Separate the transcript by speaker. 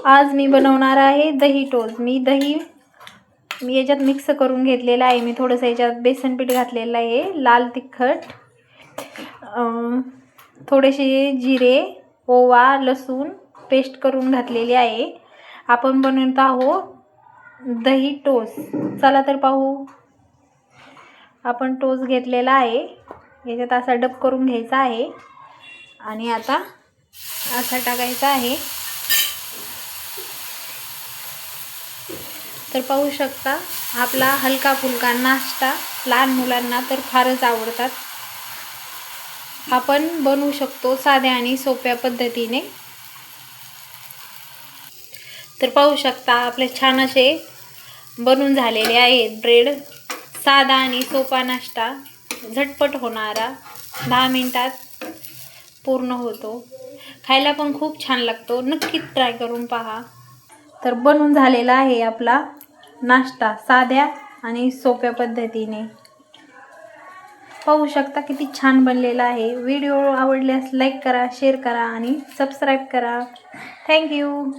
Speaker 1: आज मी बनवणार आहे दही टोस्ट। मी याच्यात मिक्स करून घेतलेला आहे। मी थोडंसं याच्यात बेसन पीठ घातलेलं आहे, लाल तिखट, थोडेसे जिरे, ओवा, लसूण पेस्ट करून घातलेली आहे। आपण बनवत आहोत दही टोस्ट। चला तर पाहू। आपण टोस्ट घेतलेला आहे, याच्यात असा डब करून घ्यायचा आहे आणि आता असा टाकायचा आहे। तर पाहू शकता आपला हलका फुलका नाश्ता लहान मुलांना तर फारच आवडतात। आपण बनवू शकतो साध्या आणि सोप्या पद्धतीने। तर पाहू शकता आपले छान असे बनून झालेले आहेत ब्रेड। साधा आणि सोपा नाश्ता, झटपट होणारा, 10 मिनिटात पूर्ण होतो। खायला पण खूप छान लागतो, नक्कीच ट्राय करून पहा। तर बनून झालेला आहे आपला नाश्ता साध्या आणि सोप्या पद्धतीने। पाहू शकता किती छान बनलेला आहे। व्हिडिओ आवडल्यास लाईक करा, शेअर करा आणि सबस्क्राईब करा। थँक्यू।